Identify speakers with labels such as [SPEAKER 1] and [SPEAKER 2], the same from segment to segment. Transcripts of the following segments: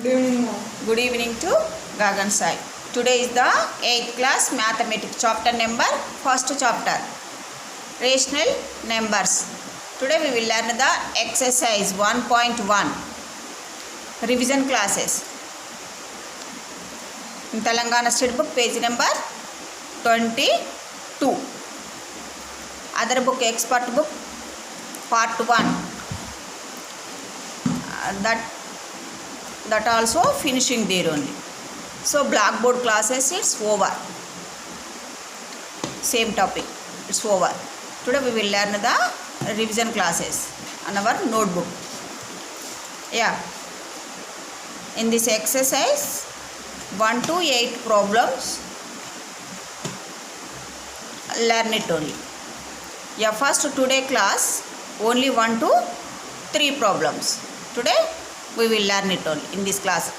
[SPEAKER 1] Good evening, ma'am.
[SPEAKER 2] Good evening to Gagan Sai. Today is the 8th class mathematics chapter number, first chapter, rational numbers. Today we will learn the exercise 1.1, revision classes. In Telangana State Book, page number 22. Other book, expert book, part 1. That also finishing there only. So blackboard classes, it's over. Same topic, it's over. Today we will learn the revision classes on our notebook. Yeah, in this exercise 1 to 8 problems, learn it only. Yeah, first today class only 1 to 3 problems. Today we will learn it only in this class.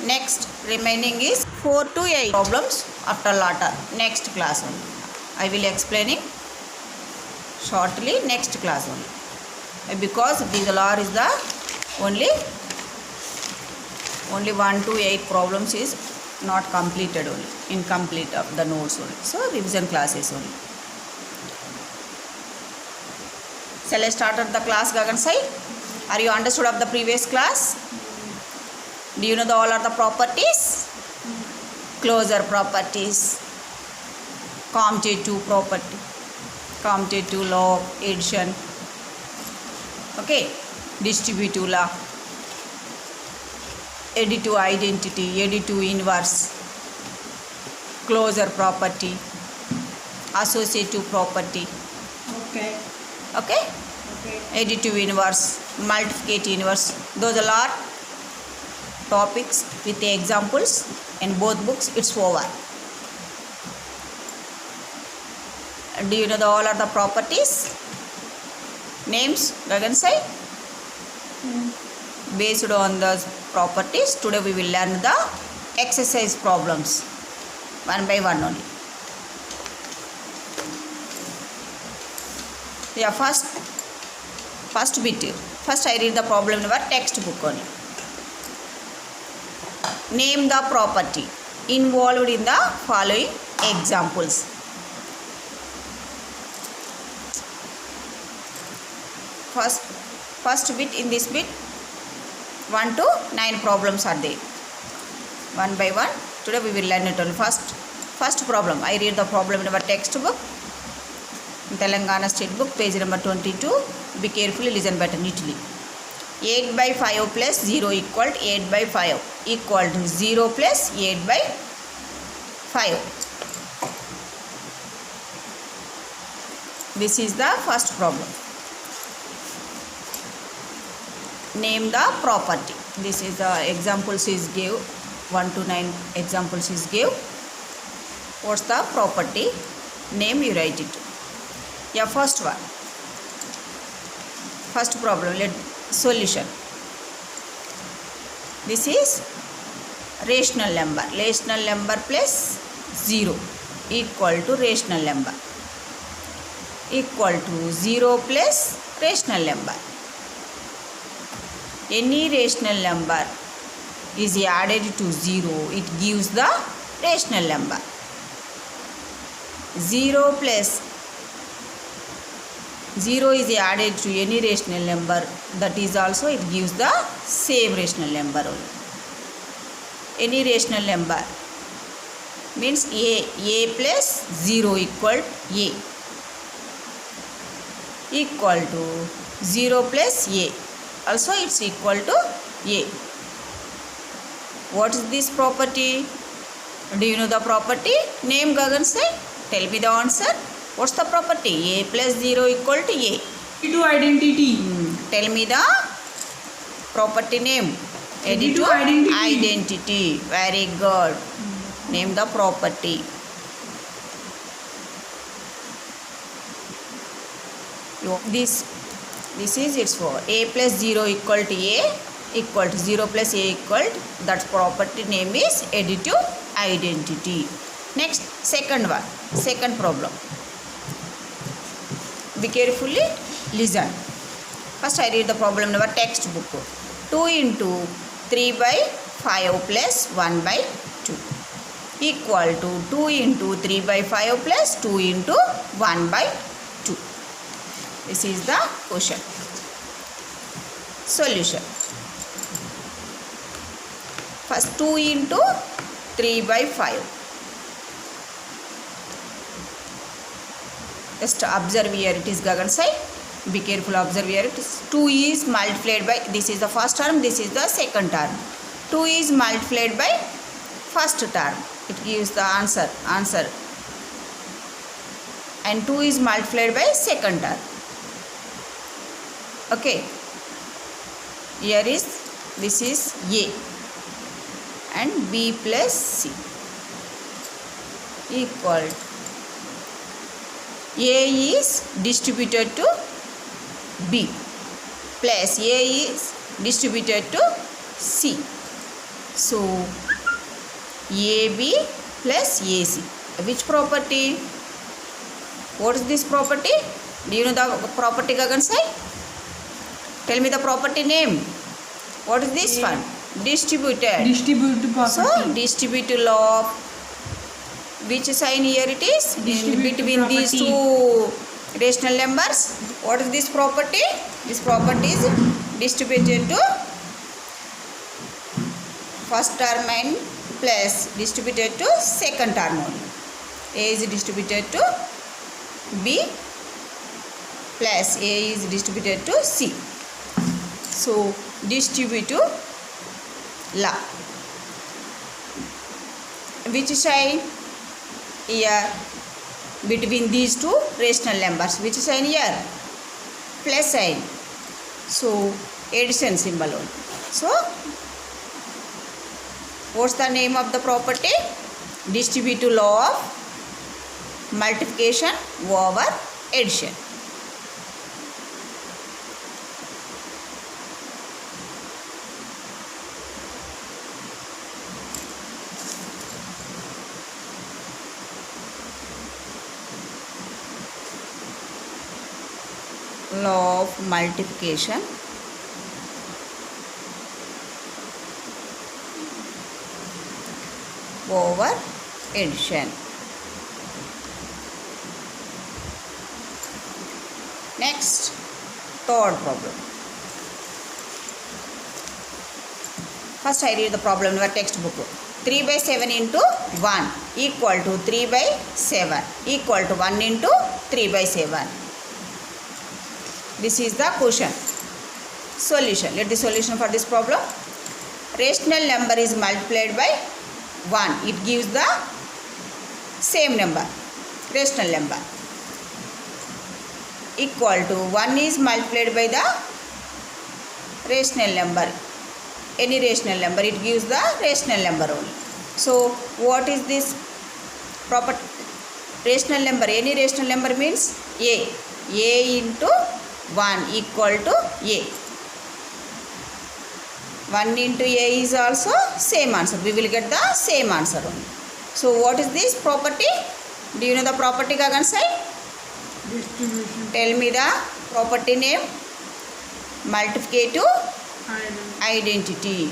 [SPEAKER 2] Next remaining is 4 to 8 problems after later, next class only. I will explaining shortly next class only, because this law is the only 1 to 8 problems is not completed only, incomplete of the notes only. So revision classes only. Shall I start at the class, Gagan Sai? Are you understood of the previous class? Do you know all are the properties? Closure properties, commutative property, commutative law of addition, okay, distributive law, additive identity, additive inverse, closure property, associative property,
[SPEAKER 1] Okay.
[SPEAKER 2] okay, additive inverse, multiplicative inverse. Those are lot topics with the examples in both books. It's over. Do you know all are the properties? Names, Gagan Sai? Based on the properties, today we will learn the exercise problems one by one only. Yeah, first bit. First I read the problem in our textbook only. Name the property involved in the following examples. First bit, in this bit 1 to 9 problems are there. One by one. Today we will learn it only. First problem. I read the problem in our textbook. Telangana State Book, page number 22. Be carefully, listen better neatly. 8 by 5 plus 0 equal to 8 by 5 equal to 0 plus 8 by 5. This is the first problem. Name the property. This is the examples is give. 1 to 9 examples is give. What's the property? Name, you write it. Yeah, first one. First problem, solution. This is rational number. Rational number plus 0 equal to rational number equal to 0 plus rational number. Any rational number is added to 0, it gives the rational number. 0 plus 0 is added to any rational number, that is also it gives the same rational number only. Any rational number means a plus 0 equal a equal to 0 plus a, also it's equal to a. What is this property? Do you know the property? Name, Gagan Sai. Tell me the answer. What's the property? A plus 0 equal to a.
[SPEAKER 1] Additive identity.
[SPEAKER 2] Tell me the property name.
[SPEAKER 1] Additive
[SPEAKER 2] identity. Very good. Name the property. This is its for a plus 0 equal to a equal to 0 plus a equal to, that property name is additive identity. Next, second one. Second problem. Be carefully listen. First I read the problem in our textbook. 2 into 3 by 5 plus 1 by 2 equal to 2 into 3 by 5 plus 2 into 1 by 2. This is the question. Solution. First 2 into 3 by 5. Just observe here, it is Gagan side. Be careful, observe here. It is 2 is multiplied by, this is the first term, this is the second term. 2 is multiplied by first term. It gives the answer. And 2 is multiplied by second term. Okay. Here is, this is A and B plus C equal. A is distributed to B plus A is distributed to C. So AB plus AC. Which property? What is this property? Do you know the property, Gagan Sai? Tell me the property name. What is this one? Distributed.
[SPEAKER 1] Distributive property.
[SPEAKER 2] So distributive law of which sign here it is?
[SPEAKER 1] Distributive
[SPEAKER 2] Between these
[SPEAKER 1] property.
[SPEAKER 2] two rational numbers. What is this property? This property is distributed to first term and plus distributed to second term only. A is distributed to B plus A is distributed to C. So distributive law. Which sign here between these two rational numbers? Which sign here? Plus sign. So addition symbol only. So what's the name of the property? Distributive law of multiplication over addition. Law of multiplication over addition. Next, third problem. First I read the problem in your textbook. 3 by 7 into 1 equal to 3 by 7 equal to 1 into 3 by 7. This is the question. Solution. Let the solution for this problem. Rational number is multiplied by 1. It gives the same number. Rational number. Equal to 1 is multiplied by the rational number. Any rational number. It gives the rational number only. So what is this proper rational number? Any rational number means A. A into 1 equal to A. 1 into A is also same answer. We will get the same answer only. So what is this property? Do you know the property, Gagan Sai?
[SPEAKER 1] Distribution.
[SPEAKER 2] Tell me the property name. Multiplicative identity.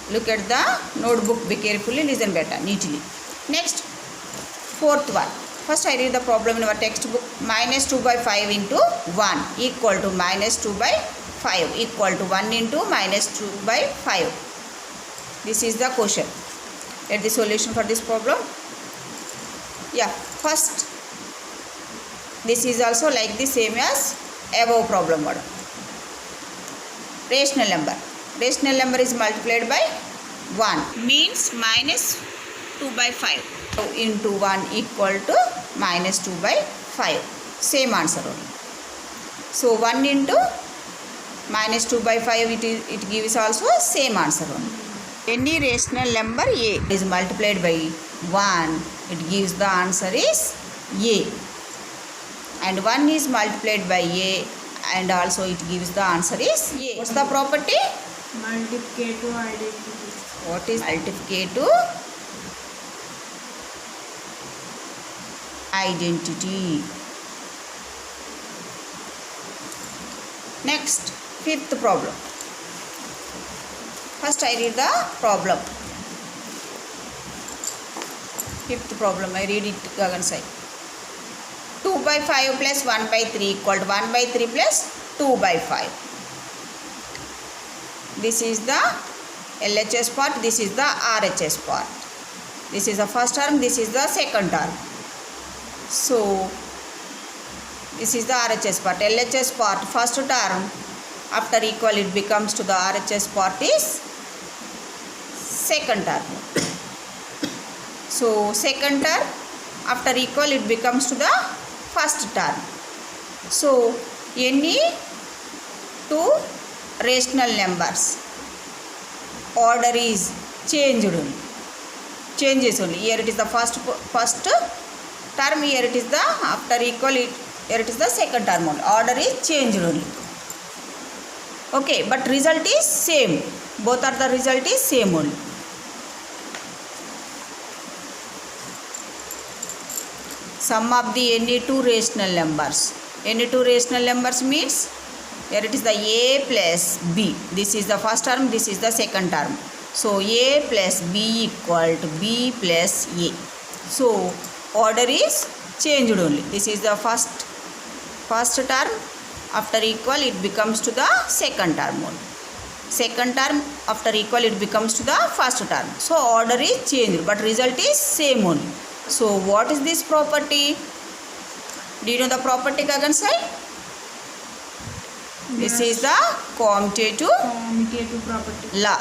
[SPEAKER 2] Look at the notebook, be carefully, listen better, neatly. Next, fourth one. First I read the problem in our textbook. Minus 2 by 5 into 1 equal to minus 2 by 5 equal to 1 into minus 2 by 5. This is the question. Let the solution for this problem. Yeah, first this is also like the same as above problem model. Rational number. Rational number is multiplied by 1 means minus 2 by 5. So into 1 equal to minus 2 by 5. Same answer only. So 1 into minus 2 by 5 it gives also same answer only. Any rational number A is multiplied by 1. It gives the answer is A. And 1 is multiplied by A and also it gives the answer is A. What's the property?
[SPEAKER 1] Multiplicative identity.
[SPEAKER 2] What is multiplicative identity. Next, fifth problem. First I read the problem. Fifth problem, I read it Gagan side. 2 by 5 plus 1 by 3 equal to 1 by 3 plus 2 by 5. This is the LHS part, this is the RHS part. This is the first term, this is the second term. So, this is the RHS part. LHS part, first term, after equal it becomes to the RHS part is second term. So, second term, after equal it becomes to the first term. So, any two rational numbers, order is changed only. Changes only. Here it is the first term, here it is the after equal it, here it is the second term only. Order is changed only. Okay, but result is same. Both are the result is same only. Sum of the any two rational numbers. Any two rational numbers means here it is the a plus b. This is the first term, this is the second term. So a plus b equal to b plus a. So order is changed only. This is the first term. After equal it becomes to the second term only. Second term after equal it becomes to the first term. So order is changed but result is same only. So what is this property? Do you know the property Gagan side? This is the commutative
[SPEAKER 1] property.
[SPEAKER 2] law.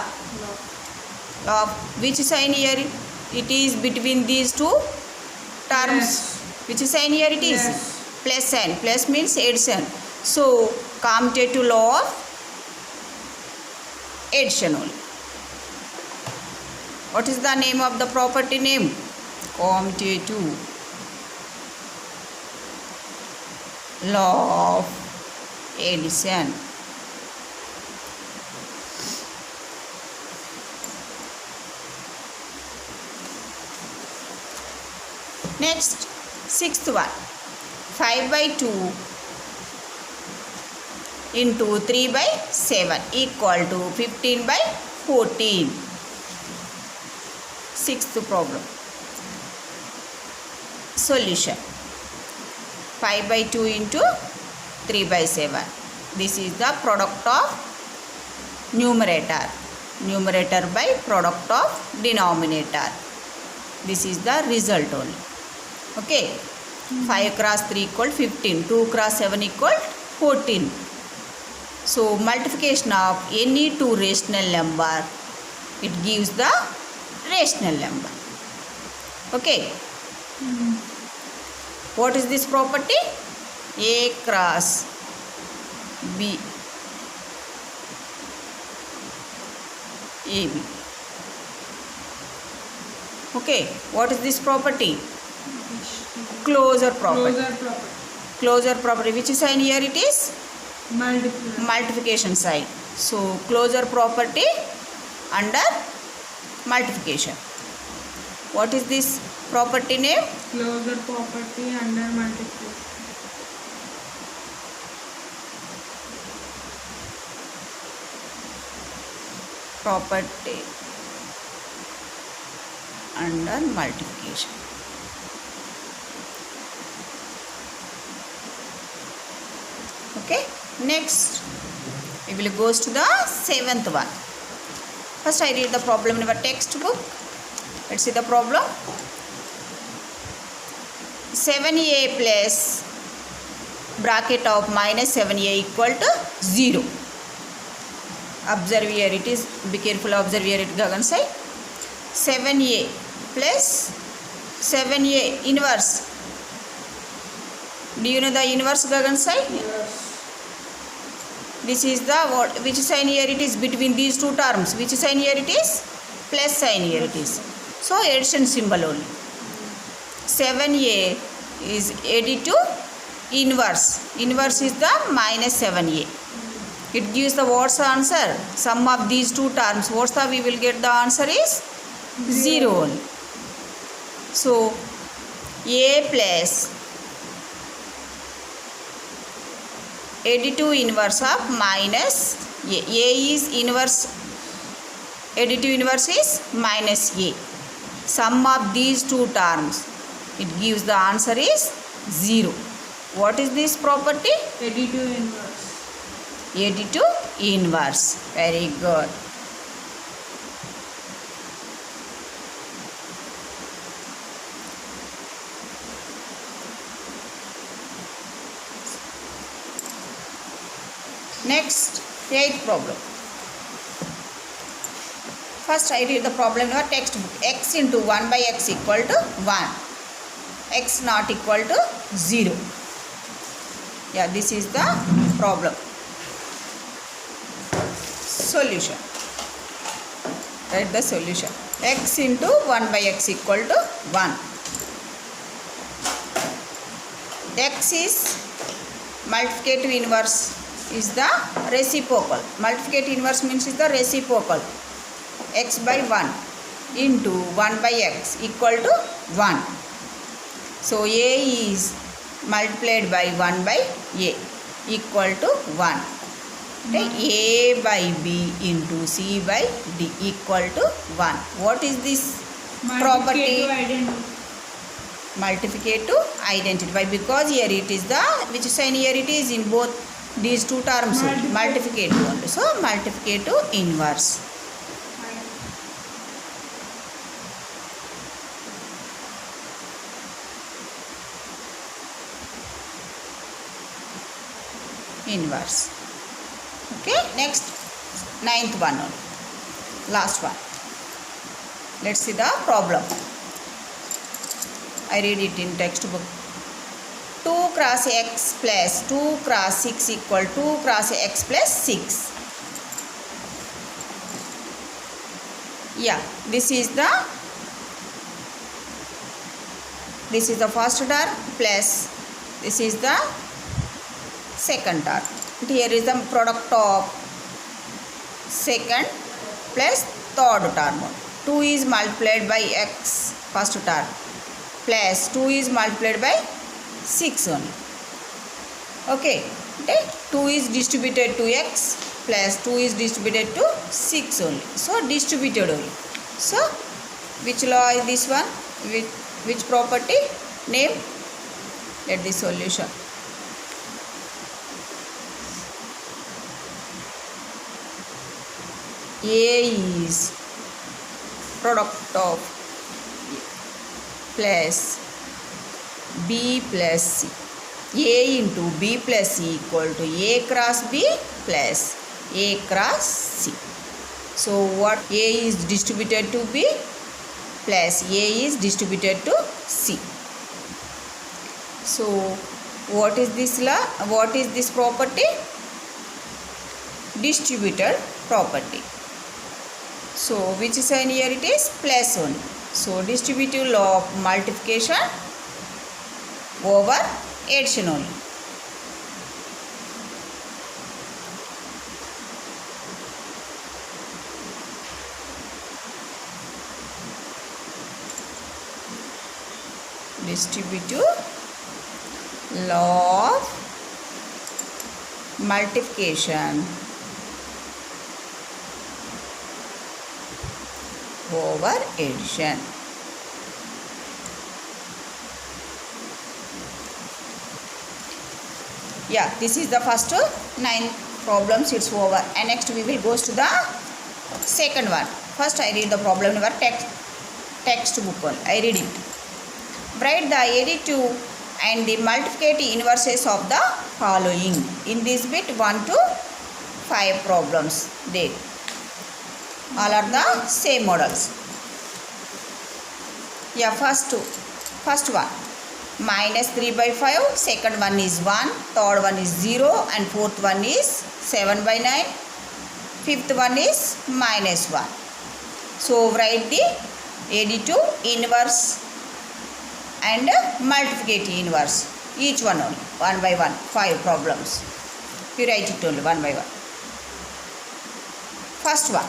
[SPEAKER 2] Of which sign here? It is between these two terms.
[SPEAKER 1] Yes.
[SPEAKER 2] Which sign here it is?
[SPEAKER 1] Yes.
[SPEAKER 2] Plus sign. Plus means addition. So commutative law of addition only. What is the name of the property name? Commutative law of addition. Next, sixth one. 5 by 2 into 3 by 7 equal to 15 by 14. Sixth problem. Solution. 5 by 2 into 3 by 7. This is the product of numerator. Numerator by product of denominator. This is the result only. Okay. 5 cross 3 equal 15. 2 cross 7 equal 14. So multiplication of any two rational number, it gives the rational number. Okay. What is this property? A cross B AB. Okay. What is this property? Closure property. Closure property. Which sign here it is? Multiplication sign. So closure property under multiplication. What is this property name?
[SPEAKER 1] Closure property under multiplication.
[SPEAKER 2] Property under multiplication. Okay. Next, we will go to the seventh one. First, I read the problem in our textbook. Let's see the problem. 7a plus bracket of minus 7a equal to 0. Observe here it is. Be careful. Observe here it Gagan side. 7a plus 7a inverse. Do you know the inverse Gagan side?
[SPEAKER 1] Yes.
[SPEAKER 2] This is the what? Which sign here it is between these two terms? Which sign here it is? Plus sign here it is. So addition symbol only. 7a is added to inverse. Inverse is the minus 7a. It gives the what's the answer? Sum of these two terms. What's the we will get the answer is 0 only. So A plus additive inverse of minus A. A is inverse, additive inverse is minus A. Sum of these two terms, it gives the answer is 0. What is this property?
[SPEAKER 1] Additive inverse.
[SPEAKER 2] Additive inverse. Very good. Next, 8th problem. First I read the problem in your textbook. X into 1 by x equal to 1. X not equal to 0. Yeah, this is the problem. Solution. Write the solution. X into 1 by x equal to 1. X is multiplicative inverse is the reciprocal. Multiplicative inverse means is the reciprocal. X by 1 into 1 by x equal to 1. So A is multiplied by 1 by A equal to 1. Okay. A by B into C by D equal to 1. What is this property?
[SPEAKER 1] Multiplicative identity.
[SPEAKER 2] Multiplicative identity. Why? Because here it is the, which sign here it is in both these two terms. Multiplicative only. So multiplicative inverse. Inverse. Okay, next 9th one only. Last one. Let's see the problem. I read it in textbook. 2 cross x plus 2 cross 6 equal 2 cross x plus 6. Yeah, this is the first term plus this is the second term. Here is the product of second plus third term. 2 is multiplied by x first term plus 2 is multiplied by 6 only. Okay. 2 is distributed to x plus 2 is distributed to 6 only. So distributed only. So which law is this one? Which property? Name. Let the solution. A is product of plus B plus C. A into B plus C equal to A cross B plus A cross C. So what? A is distributed to B plus A is distributed to C. So what is this law? What is this property? Distributed property. So which sign here it is? Plus only. So distributive law of multiplication over addition only. Distributive law of multiplication over addition. Yeah, this is the first 9 problems. It's over. And next we will go to the second one. First I read the problem in our textbook. I read it. Write the additive and the multiplicative inverses of the following. In this bit 1 to 5 problems there. All are the same models. Yeah, first one. Minus 3 by 5. Second one is 1. Third one is 0. And fourth one is 7 by 9. Fifth one is minus 1. So write the additive inverse and multiplicative inverse. Each one only. 1 by 1. 5 problems. You write it only 1 by 1. First one.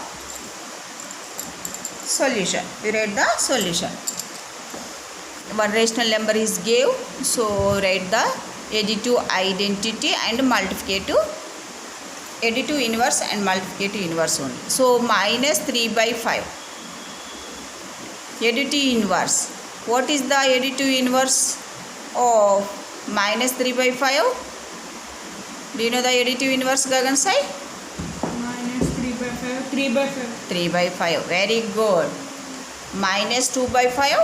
[SPEAKER 2] Solution. We read the solution. one rational number is gave, so write the additive identity and multiplicative additive inverse and multiplicative inverse only. So minus 3 by 5 additive inverse. What is the additive inverse of minus 3 by 5? Do you know the additive inverse, Gagan Sai?
[SPEAKER 1] Minus 3 by 5. 3 by 5.
[SPEAKER 2] 3 by 5. Very good. Minus 2 by 5.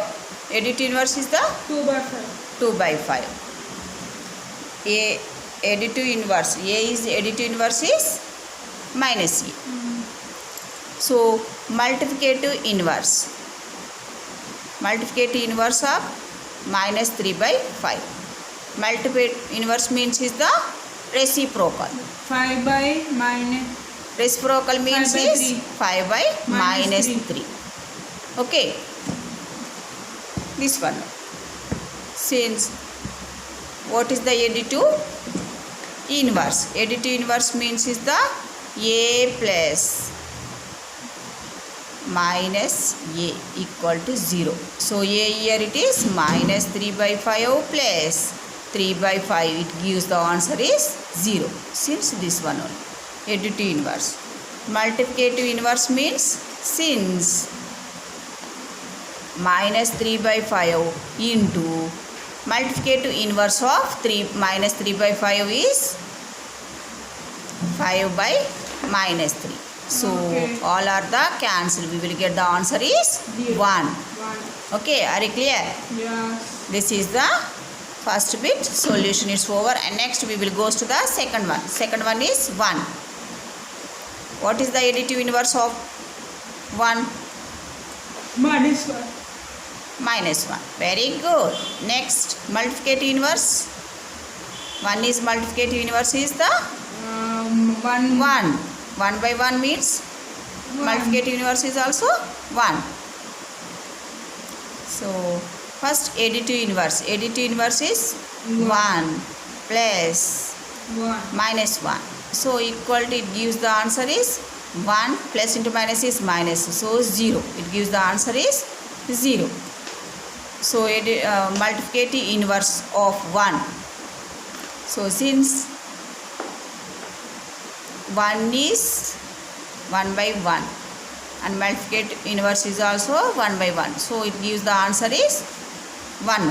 [SPEAKER 2] Additive inverse is the
[SPEAKER 1] 2 by 5.
[SPEAKER 2] 2 by 5. A additive inverse. A is additive inverse is minus A. So multiplicative inverse. Multiplicative inverse of minus 3 by 5. Multiplicative inverse means is the reciprocal.
[SPEAKER 1] 5 by minus.
[SPEAKER 2] Reciprocal means
[SPEAKER 1] 5 by
[SPEAKER 2] is
[SPEAKER 1] 3.
[SPEAKER 2] 5 by minus
[SPEAKER 1] Minus
[SPEAKER 2] 3. Okay. This one. Since what is the additive inverse? Additive inverse means is the A plus minus A equal to 0. So A here it is minus 3 by 5 plus 3 by 5. It gives the answer is 0. Since this one only. Additive inverse. Multiplicative inverse means since minus 3 by 5 into multiplicative inverse of 3 minus 3 by 5 is 5 by minus 3. So
[SPEAKER 1] Okay.
[SPEAKER 2] all are the cancel. We will get the answer is 1.
[SPEAKER 1] 1.
[SPEAKER 2] Okay, are you clear?
[SPEAKER 1] Yes.
[SPEAKER 2] This is the first bit. Solution is over, and next we will go to the second one. Second one is 1. What is the additive inverse of 1?
[SPEAKER 1] Minus 1.
[SPEAKER 2] Minus 1. Very good. Next, multiplicative inverse. 1 is multiplicative inverse is the
[SPEAKER 1] 1.
[SPEAKER 2] 1. 1 by 1 means multiplicative inverse is also 1. So, first additive inverse. Additive inverse is 1 plus
[SPEAKER 1] 1.
[SPEAKER 2] minus 1. So, equal to it gives the answer is 1 plus into minus is minus. So, 0. It gives the answer is 0. So, multiplicative inverse of 1. So, since 1 is 1 by 1 and multiplicative inverse is also 1 by 1. So, it gives the answer is 1.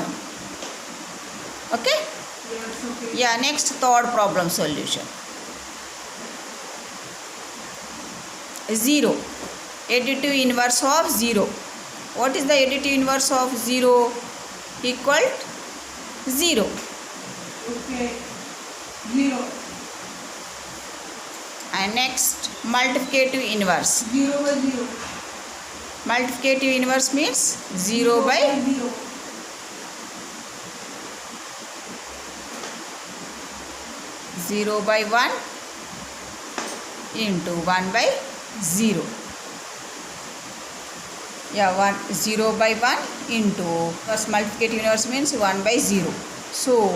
[SPEAKER 2] Okay?
[SPEAKER 1] Yes, okay.
[SPEAKER 2] Yeah, next third problem solution. 0. Additive inverse of 0. What is the additive inverse of 0? Equal 0.
[SPEAKER 1] Okay. 0.
[SPEAKER 2] And next, multiplicative inverse.
[SPEAKER 1] 0 by 0.
[SPEAKER 2] Multiplicative inverse means 0 by
[SPEAKER 1] 0.
[SPEAKER 2] 0 by 1 into 1 by 0. Yeah, 0 by 1 into first multiplicative inverse means 1 by 0. So,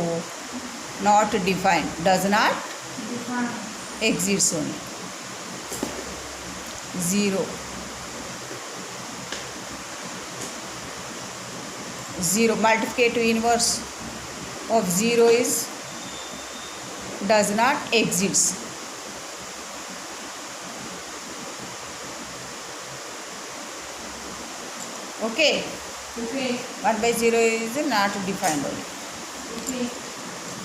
[SPEAKER 2] not defined, does not
[SPEAKER 1] Define.
[SPEAKER 2] exists only. 0. 0 multiplicative inverse of 0 is does not exist. Okay,
[SPEAKER 1] Okay.
[SPEAKER 2] 1 by 0 is not defined only.
[SPEAKER 1] Okay.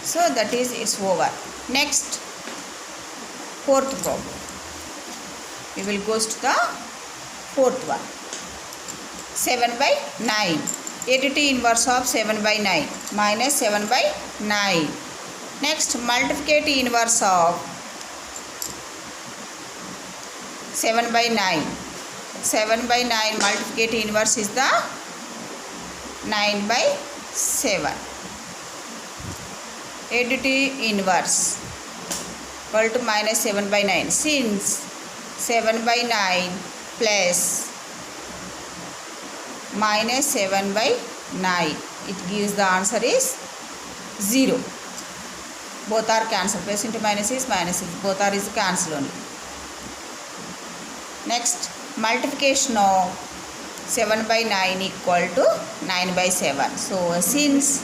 [SPEAKER 2] So that is it's over. Next, fourth problem. We will go to the fourth one. 7 by 9. Additive inverse of 7 by 9 minus 7 by 9. Next, multiplicative inverse of 7 by 9. 7 by 9 multiplicative inverse is the 9 by 7. Additive inverse equal to minus 7 by 9. Since 7 by 9 plus minus 7 by 9, it gives the answer is 0. Both are cancelled. Plus into minus is minus is. Both are is cancel only. Next, multiplication of 7 by 9 equal to 9 by 7. So since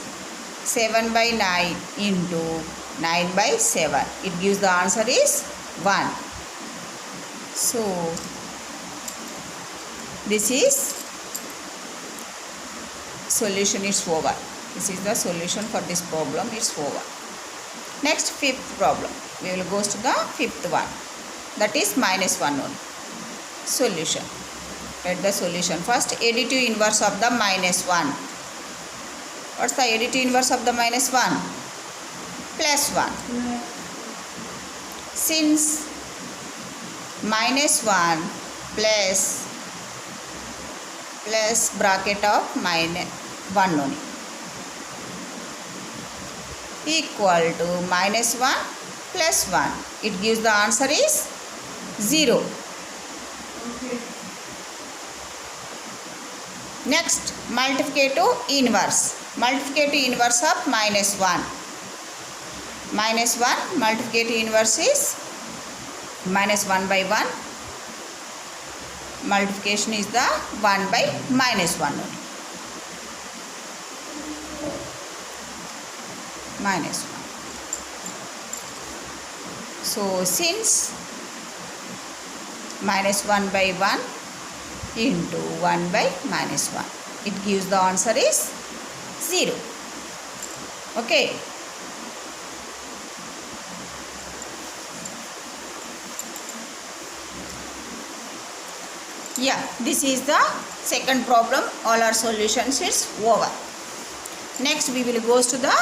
[SPEAKER 2] 7 by 9 into 9 by 7, it gives the answer is 1. So this is solution is over. This is the solution for this problem. It's over. Next, fifth problem. We will go to the fifth one. That is -1 only. Solution. Write the solution. First, additive inverse of the -1. What's the additive inverse of the -1? +1. Since -1 plus bracket of -1 only equal to -1 plus 1. It gives the answer is 0.
[SPEAKER 1] Okay.
[SPEAKER 2] Next, multiplicative inverse. Multiplicative inverse of -1. -1 multiplicative inverse is -1 by 1. Multiplication is the 1 by -1 only. -1. So since -1 by 1 into 1 by -1, it gives the answer is 0. Okay. Yeah, this is the second problem. All our solutions is over. Next we will go to the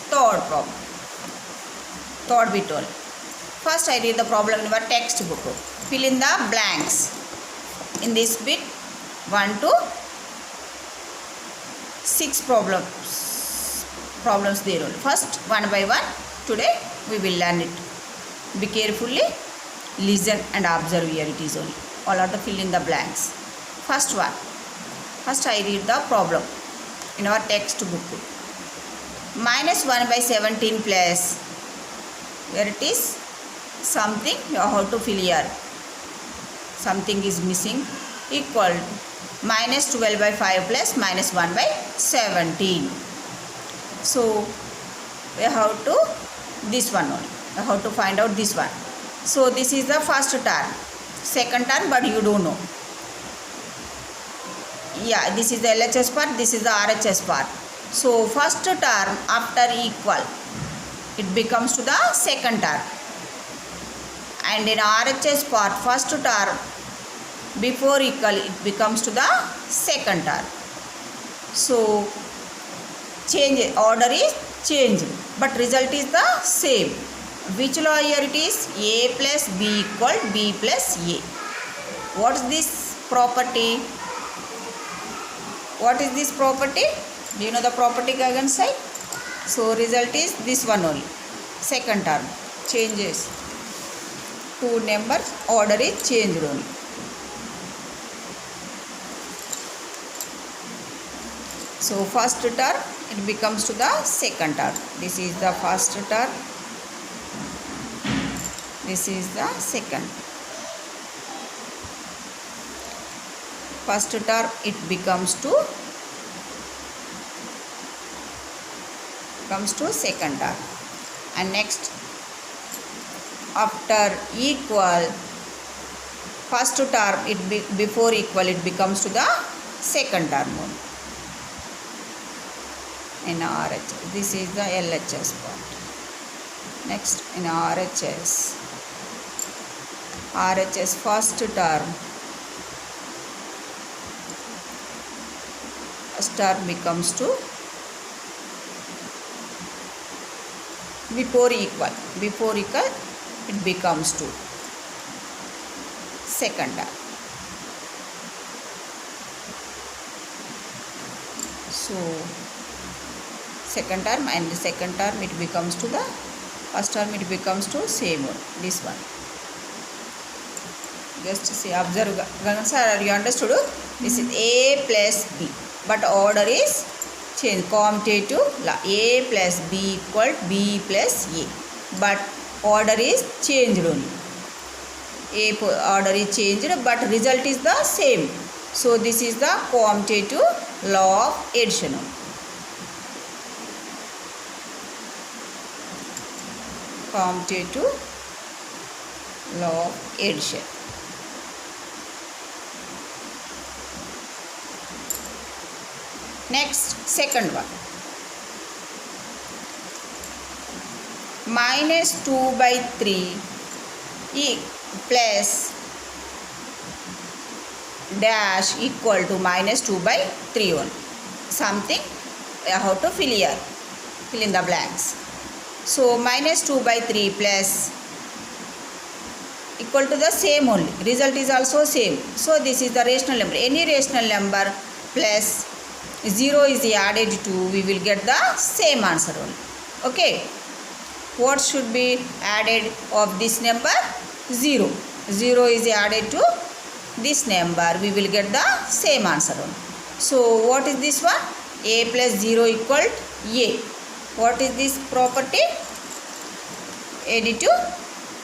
[SPEAKER 2] third problem. Third bit only. First I read the problem in our textbook. Fill in the blanks. In this bit 1 to 6 problems there only. First, one by one, today we will learn it. Be carefully, listen and observe here it is only. All are the fill in the blanks. First one. First I read the problem in our textbook. -1 by 17 plus, where it is something you have to fill here. Something is missing, equal to -12 by 5 plus -1 by 17. So we have to this one only. We have to find out this one. So this is the first term. Second term, but you don't know. Yeah, this is the LHS part, this is the RHS part. So first term after equal, it becomes to the second term. And in RHS part, first term before equal, it becomes to the second term. So change, order is changed, but result is the same. Which law here it is? A plus B equal B plus A. What is this property? What is this property? Do you know the property, Gagan Sai? So result is this one only. Second term changes. Two numbers, order is changed only. So first term, it becomes to the second term. This is the first term. This is the second. First term, it becomes to second term. And next, after equal, first term, before equal, it becomes to the second term only. In RHS, this is the LHS part. Next, in RHS first term becomes to before equal, it becomes to second term. So second term, and the second term it becomes to the first term, it becomes to same one, this one. Just see, observe. Gagan sir, you understood? This is A plus B, but order is changed. Commutative law. A plus B equal B plus A, but order is changed only. A order is changed, but result is the same. So this is the commutative law of addition. Commutative law of addition. Next, second one. Minus 2 by 3 plus dash equal to minus 2 by 3 only. Something how to fill in the blanks. So minus 2 by 3 plus equal to the same only. Result is also same. So this is the rational number. Any rational number plus 0 is added to, we will get the same answer only. Okay. What should be added of this number? 0. 0 is added to this number, we will get the same answer only. So what is this one? A plus 0 equal A. What is this property? Additive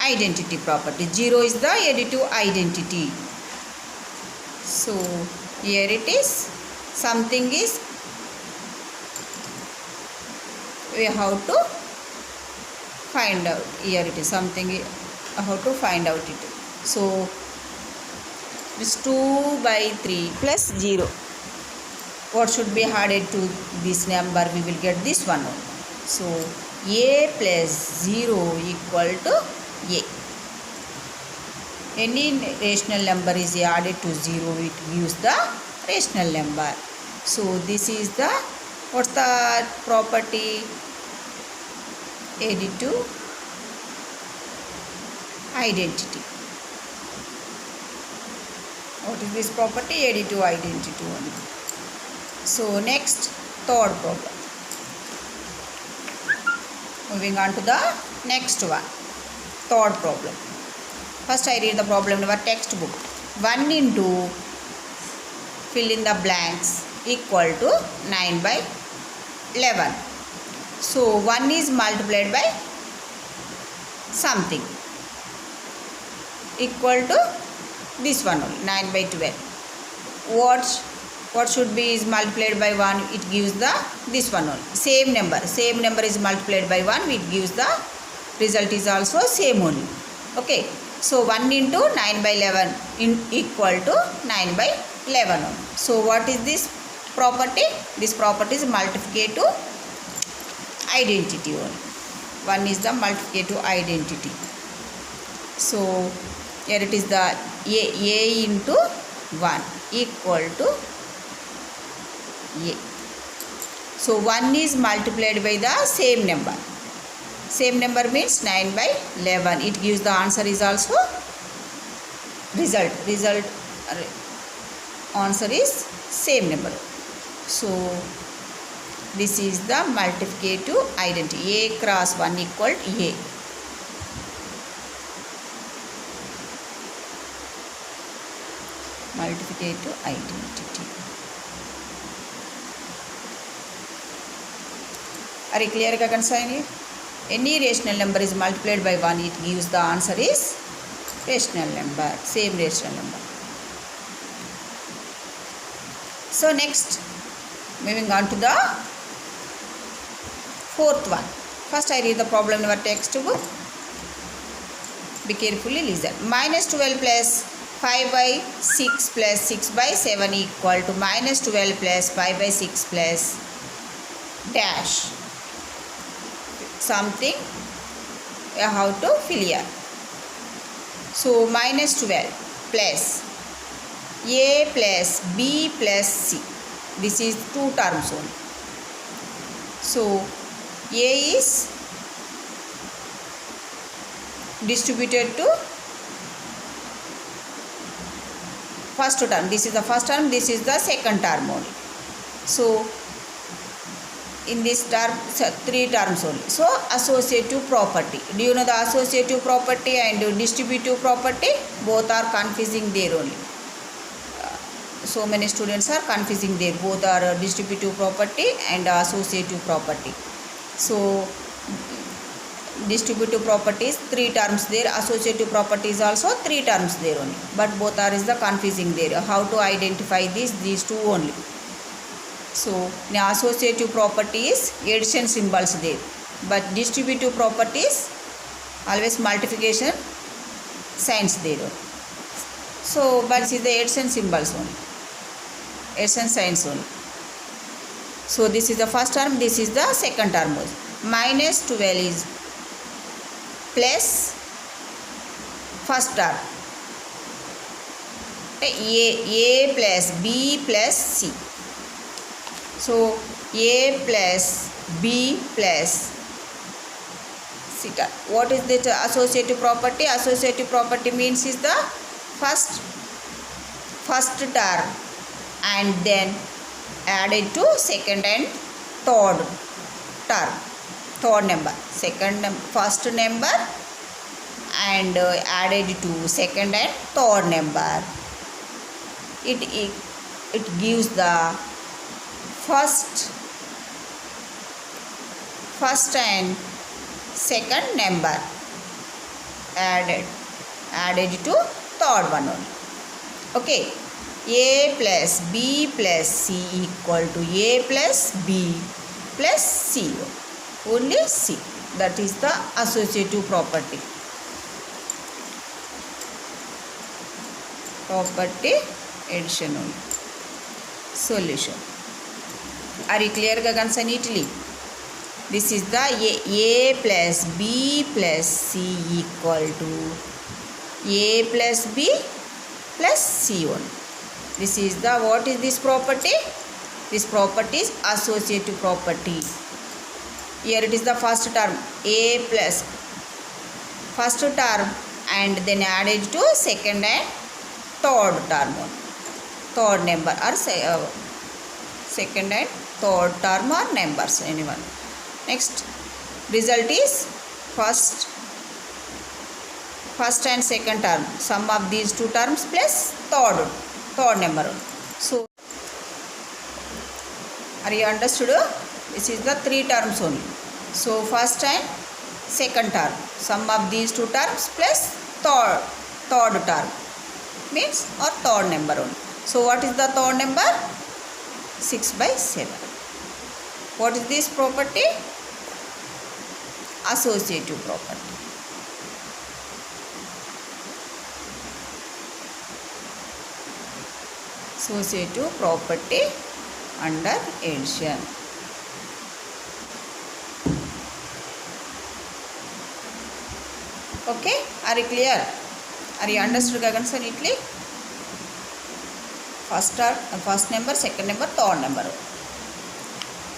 [SPEAKER 2] identity property. 0 is the additive identity. So here it is. Something is, we have to find out. Here it is something how to find out it. So this 2 by 3 plus 0. What should be added to this number? We will get this one only. So A plus 0 equal to A. Any rational number is added to 0, it gives the rational number. So this is the, what's the property? Additive identity. What is this property? Additive identity only. So next, third problem. Moving on to the next one. Third problem. First I read the problem in our textbook. 1 into fill in the blanks equal to 9 by 11. So 1 is multiplied by something equal to this one only, 9 by 12. What should be is multiplied by 1, it gives the this one only. Same number is multiplied by 1, it gives the result is also same only. Okay. So 1 into 9 by 11 equal to 9 by 11 only. So what is this property? This property is multiplicative identity only. 1 is the multiplicative identity. So here it is the A into 1 equal to A. So 1 is multiplied by the same number. Same number means 9 by 11. It gives the answer is also result. Answer is same number. So this is the multiplicative identity. A cross 1 equal to A. Multiplicative identity. Are you clear? Ka concern? Any rational number is multiplied by 1, it gives the answer is rational number, same rational number. So next, moving on to the fourth one. First I read the problem in our textbook. Be carefully listen. Minus 12 plus 5 by 6 plus 6 by 7 equal to minus 12 plus 5 by 6 plus dash. Something how to fill here. So minus 12 plus A plus B plus C. This is two terms only. So A is distributed to first term. This is the first term, this is the second term only. So in this term, three terms only. So associative property. Do you know the associative property and distributive property? Both are confusing there only. So many students are confusing there. Both are distributive property and associative property. So distributive properties 3 terms there, associative properties also 3 terms there only, but both are is the confusing there. How to identify these two only. So in associative properties addition symbols there, but distributive properties always multiplication signs there. So but this is the addition symbols only, addition signs only. So this is the first term, this is the second term. Minus 12 is plus first term, a plus b plus c. So a plus b plus c term. What is the associative property? Associative property means is the first term and then added to second and third term, third number, first number and added to second and third number. It gives the first and second number added to third one only. Okay, a plus b plus c equal to a plus b plus c, only c. That is the associative property. Property addition only. Solution. Are you clear Gagansa neatly? This is the a plus b plus c equal to a plus b plus c only. This is the, what is this property? This property is associative property. Here it is the first term, a plus first term and then added to second and third term, third number or second and third term or numbers, anyone. Next result is first and second term, sum of these two terms plus third number. So are you understood? This is the 3 terms only. So first and second term, sum of these two terms plus third term means or third number only. So what is the third number? 6/7. What is this property? Associative property. Associative property under addition. Okay, are you clear? Are you understood Gagansa neatly? First number, second number, third number.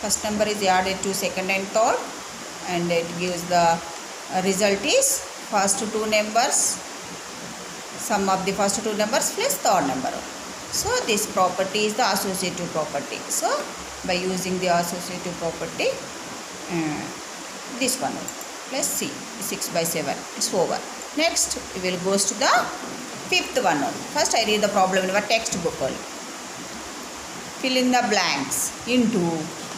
[SPEAKER 2] First number is added to second and third and it gives the result is first two numbers, sum of the first two numbers plus third number. So this property is the associative property. So by using the associative property, this one plus c, 6/7, it's over. Next we will go to the fifth one. First I read the problem in our textbook only. Fill in the blanks into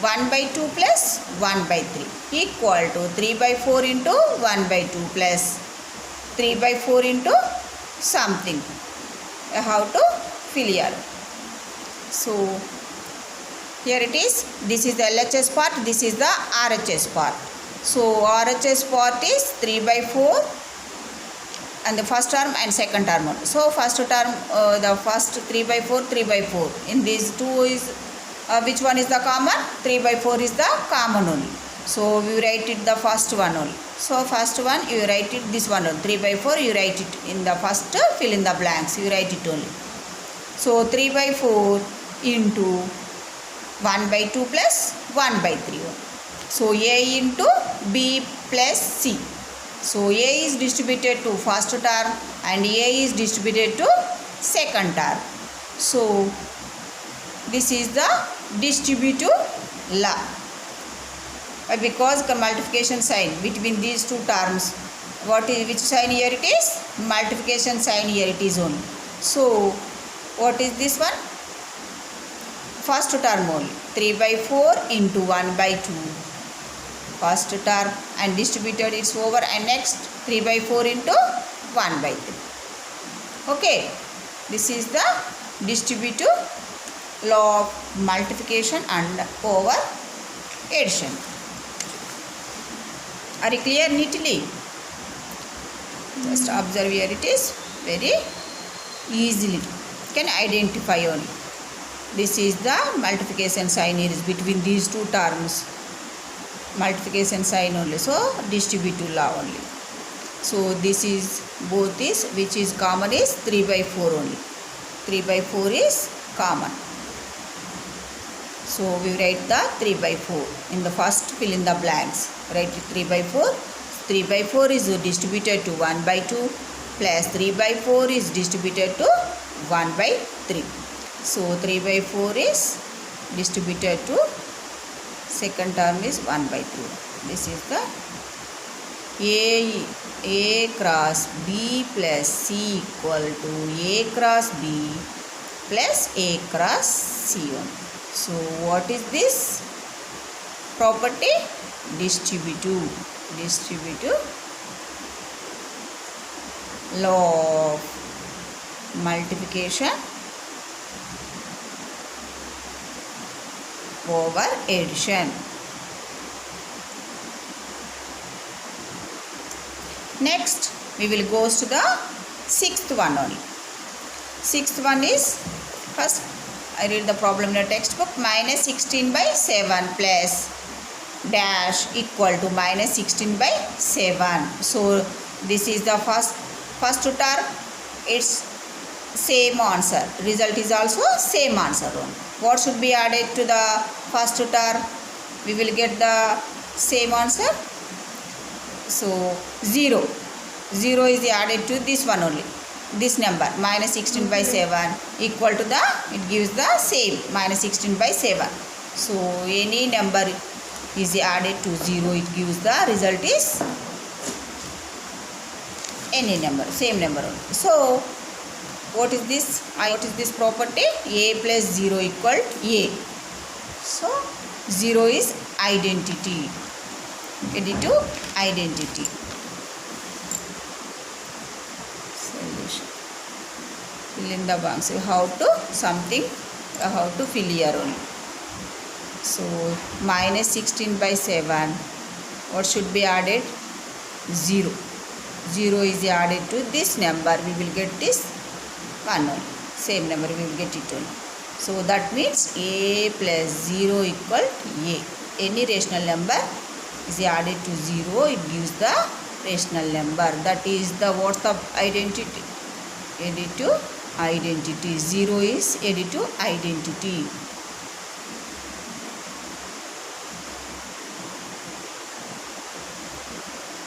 [SPEAKER 2] 1/2 plus 1/3 equal to 3/4 into 1/2 plus 3/4 into something. How to fill here? So here it is. This is the LHS part. This is the RHS part. So RHS part is 3/4 and the first term and second term. So first term, the first 3/4, 3/4. In these two is which one is the common? 3/4 is the common only. So we write it the first one only. So first one you write it this one only. 3/4 you write it in the first, fill in the blanks, you write it only. So 3/4 into 1/2 plus 1/3. So A into B plus C. So A is distributed to first term and A is distributed to second term. So this is the distributive law. Because the multiplication sign between these two terms, which sign here it is? Multiplication sign here it is only. So what is this one? First term only. 3/4 into 1/2 first term and distributed it's over, and next 3 by 4 into 1 by 3. Okay, this is the distributive law of multiplication and over addition. Are you clear neatly? Just observe here, it is very easily can identify only. This is the multiplication sign here is between these two terms. Multiplication sign only, so distributive law only. So this is both is, which is common is 3 by 4 only. 3 by 4 is common. So we write the 3 by 4. In the first fill in the blanks. Write 3 by 4. 3 by 4 is distributed to 1 by 2 plus 3 by 4 is distributed to 1 by 3. So 3 by 4 is distributed to second term is 1 by 3. This is the A cross B plus C equal to A cross B plus A cross C on. So what is this property? Distributive law of multiplication over addition. Next we will go to the sixth one only. Sixth one is, first I read the problem in the textbook. Minus 16 by 7 plus dash equal to minus 16 by 7. So this is the first term, it's same answer. Result is also same answer only. What should be added to the first term? We will get the same answer. So 0 is added to this one only. This number minus 16 by 7 equal to the, it gives the same minus 16 by 7. So any number is added to 0, it gives the result is any number, same number only. So what is this? What is this property? A plus 0 equal A. So 0 is identity. Additive identity. Solution. Fill in the blanks. So how to fill here only. So minus 16 by 7. What should be added? 0. 0 is added to this number. We will get this one only. Same number we will get it only. So that means A plus 0 equal A. Any rational number is added to 0, it gives the rational number. That is the what of identity? Additive identity. 0 is additive identity.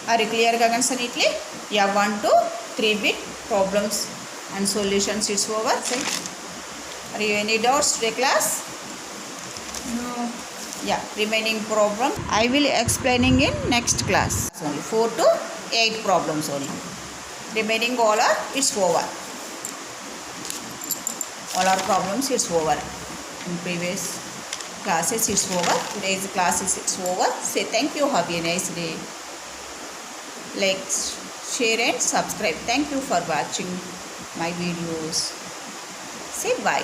[SPEAKER 2] Are you clear, Gagan neatly? Yeah, 1 to 3 bit problems and solutions it's over. Are you any doubts today class?
[SPEAKER 1] No.
[SPEAKER 2] Yeah, remaining problem I will explaining in next class. Only 4 to 8 problems only. Remaining all are it's over. All our problems it's over. In previous classes it's over. Today's classes it's over. Say thank you. Have a nice day. Like, share and subscribe. Thank you for watching my videos. Say bye.